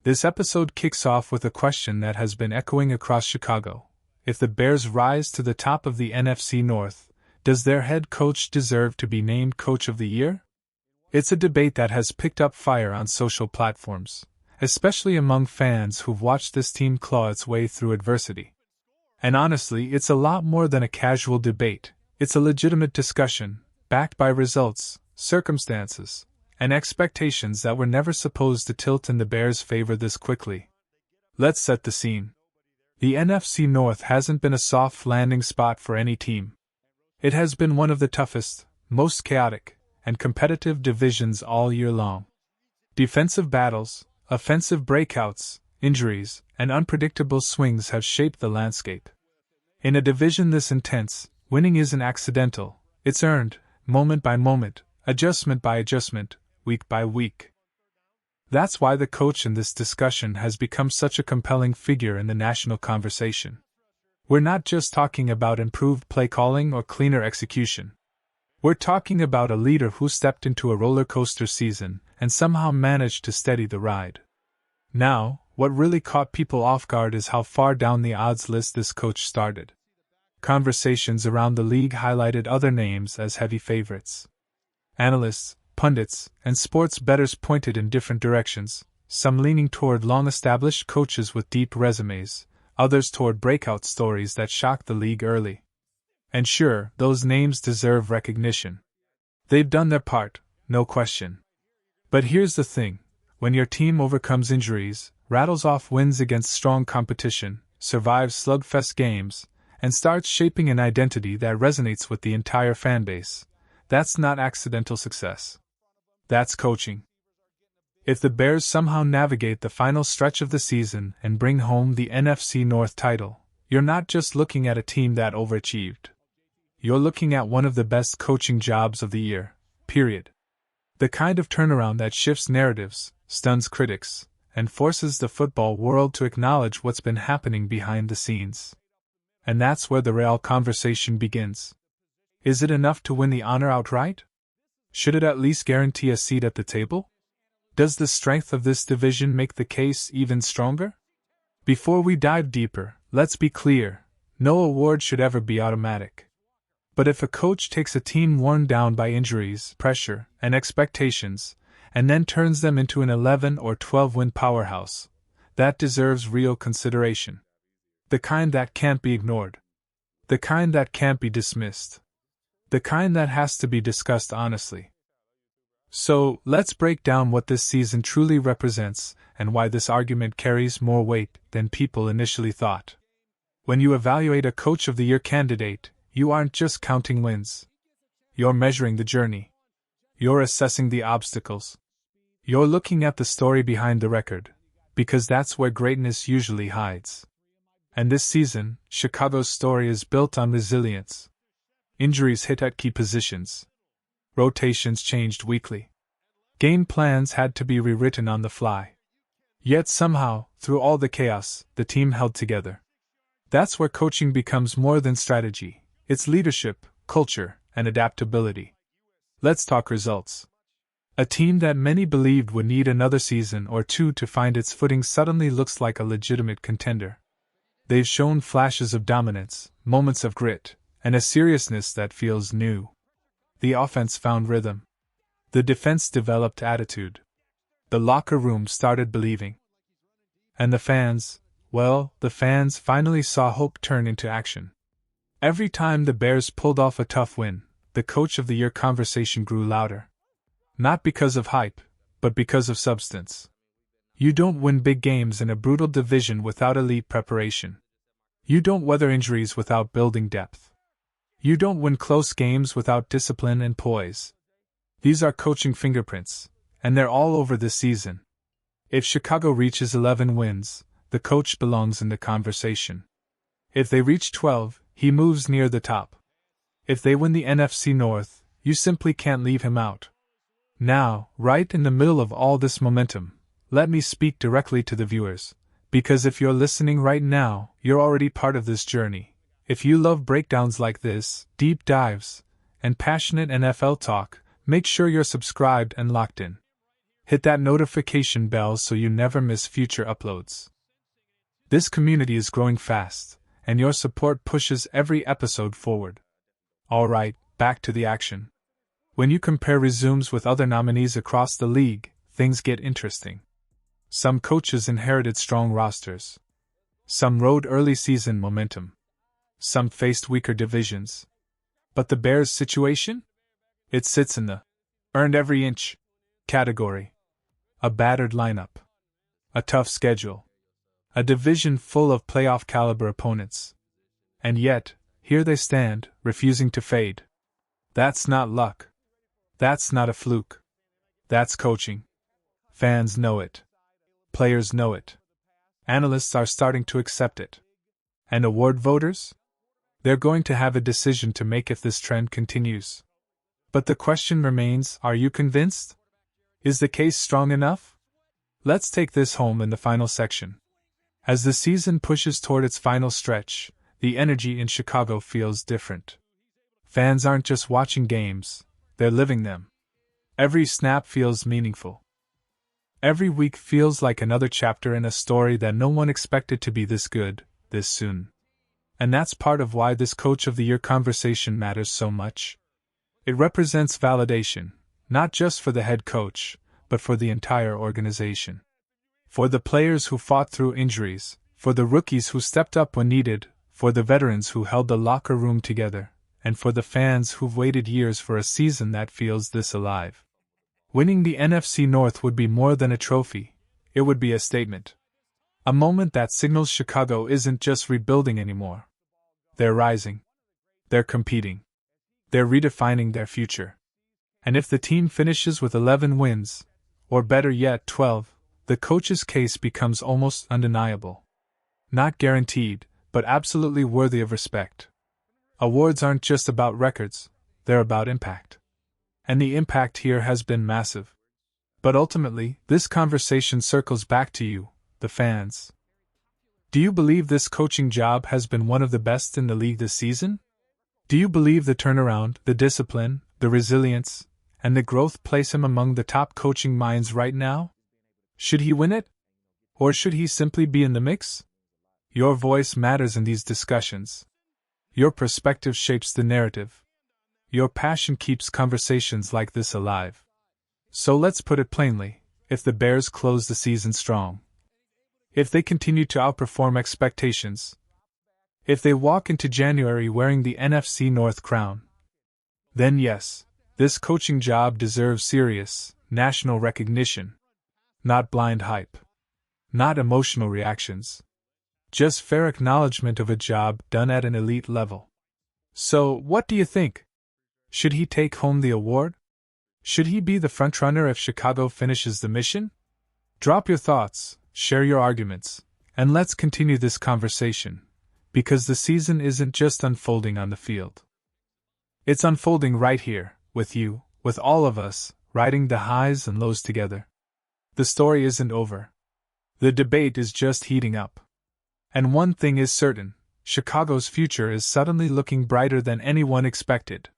This episode kicks off with a question that has been echoing across Chicago. If the Bears rise to the top of the NFC North, does their head coach deserve to be named Coach of the Year? It's a debate that has picked up fire on social platforms, especially among fans who've watched this team claw its way through adversity. And honestly, it's a lot more than a casual debate. It's a legitimate discussion, backed by results, circumstances, and expectations that were never supposed to tilt in the Bears' favor this quickly. Let's set the scene. The NFC North hasn't been a soft landing spot for any team. It has been one of the toughest, most chaotic, and competitive divisions all year long. Defensive battles, offensive breakouts, injuries, and unpredictable swings have shaped the landscape. In a division this intense, winning isn't accidental, it's earned, moment by moment, adjustment by adjustment, week by week. That's why the coach in this discussion has become such a compelling figure in the national conversation. We're not just talking about improved play calling or cleaner execution. We're talking about a leader who stepped into a roller coaster season and somehow managed to steady the ride. Now, what really caught people off guard is how far down the odds list this coach started. Conversations around the league highlighted other names as heavy favorites. Analysts, pundits, and sports bettors pointed in different directions, some leaning toward long-established coaches with deep resumes, others toward breakout stories that shocked the league early. And sure, those names deserve recognition. They've done their part, no question. But here's the thing. When your team overcomes injuries, rattles off wins against strong competition, survives slugfest games, and starts shaping an identity that resonates with the entire fanbase, that's not accidental success. That's coaching. If the Bears somehow navigate the final stretch of the season and bring home the NFC North title, you're not just looking at a team that overachieved. You're looking at one of the best coaching jobs of the year, period. The kind of turnaround that shifts narratives, stuns critics, and forces the football world to acknowledge what's been happening behind the scenes. And that's where the real conversation begins. Is it enough to win the honor outright? Should it at least guarantee a seat at the table? Does the strength of this division make the case even stronger? Before we dive deeper, let's be clear, no award should ever be automatic. But if a coach takes a team worn down by injuries, pressure, and expectations, and then turns them into an 11 or 12-win powerhouse, that deserves real consideration. The kind that can't be ignored. The kind that can't be dismissed. The kind that has to be discussed honestly. So, let's break down what this season truly represents and why this argument carries more weight than people initially thought. When you evaluate a Coach of the Year candidate, you aren't just counting wins. You're measuring the journey. You're assessing the obstacles. You're looking at the story behind the record, because that's where greatness usually hides. And this season, Chicago's story is built on resilience. Injuries hit at key positions. Rotations changed weekly. Game plans had to be rewritten on the fly. Yet somehow, through all the chaos, the team held together. That's where coaching becomes more than strategy. It's leadership, culture, and adaptability. Let's talk results. A team that many believed would need another season or two to find its footing suddenly looks like a legitimate contender. They've shown flashes of dominance, moments of grit, and a seriousness that feels new. The offense found rhythm. The defense developed attitude. The locker room started believing. And the fans, well, the fans finally saw hope turn into action. Every time the Bears pulled off a tough win, the Coach of the Year conversation grew louder. Not because of hype, but because of substance. You don't win big games in a brutal division without elite preparation. You don't weather injuries without building depth. You don't win close games without discipline and poise. These are coaching fingerprints, and they're all over this season. If Chicago reaches 11 wins, the coach belongs in the conversation. If they reach 12, he moves near the top. If they win the NFC North, you simply can't leave him out. Now, right in the middle of all this momentum, let me speak directly to the viewers, because if you're listening right now, you're already part of this journey. If you love breakdowns like this, deep dives, and passionate NFL talk, make sure you're subscribed and locked in. Hit that notification bell so you never miss future uploads. This community is growing fast, and your support pushes every episode forward. Alright, back to the action. When you compare resumes with other nominees across the league, things get interesting. Some coaches inherited strong rosters. Some rode early season momentum. Some faced weaker divisions. But the Bears' situation? It sits in the earned every inch category. A battered lineup. A tough schedule. A division full of playoff caliber opponents. And yet, here they stand, refusing to fade. That's not luck. That's not a fluke. That's coaching. Fans know it. Players know it. Analysts are starting to accept it. And award voters? They're going to have a decision to make if this trend continues. But the question remains, are you convinced? Is the case strong enough? Let's take this home in the final section. As the season pushes toward its final stretch, the energy in Chicago feels different. Fans aren't just watching games, they're living them. Every snap feels meaningful. Every week feels like another chapter in a story that no one expected to be this good, this soon. And that's part of why this Coach of the Year conversation matters so much. It represents validation, not just for the head coach, but for the entire organization. For the players who fought through injuries, for the rookies who stepped up when needed, for the veterans who held the locker room together, and for the fans who've waited years for a season that feels this alive. Winning the NFC North would be more than a trophy, it would be a statement. A moment that signals Chicago isn't just rebuilding anymore. They're rising. They're competing. They're redefining their future. And if the team finishes with 11 wins, or better yet 12, the coach's case becomes almost undeniable. Not guaranteed, but absolutely worthy of respect. Awards aren't just about records, they're about impact. And the impact here has been massive. But ultimately, this conversation circles back to you, the fans. Do you believe this coaching job has been one of the best in the league this season? Do you believe the turnaround, the discipline, the resilience, and the growth place him among the top coaching minds right now? Should he win it? Or should he simply be in the mix? Your voice matters in these discussions. Your perspective shapes the narrative. Your passion keeps conversations like this alive. So let's put it plainly, if the Bears close the season strong, if they continue to outperform expectations, if they walk into January wearing the NFC North crown, then yes, this coaching job deserves serious, national recognition. Not blind hype. Not emotional reactions. Just fair acknowledgement of a job done at an elite level. So, what do you think? Should he take home the award? Should he be the frontrunner if Chicago finishes the mission? Drop your thoughts, share your arguments, and let's continue this conversation, because the season isn't just unfolding on the field. It's unfolding right here, with you, with all of us, riding the highs and lows together. The story isn't over. The debate is just heating up. And one thing is certain, Chicago's future is suddenly looking brighter than anyone expected.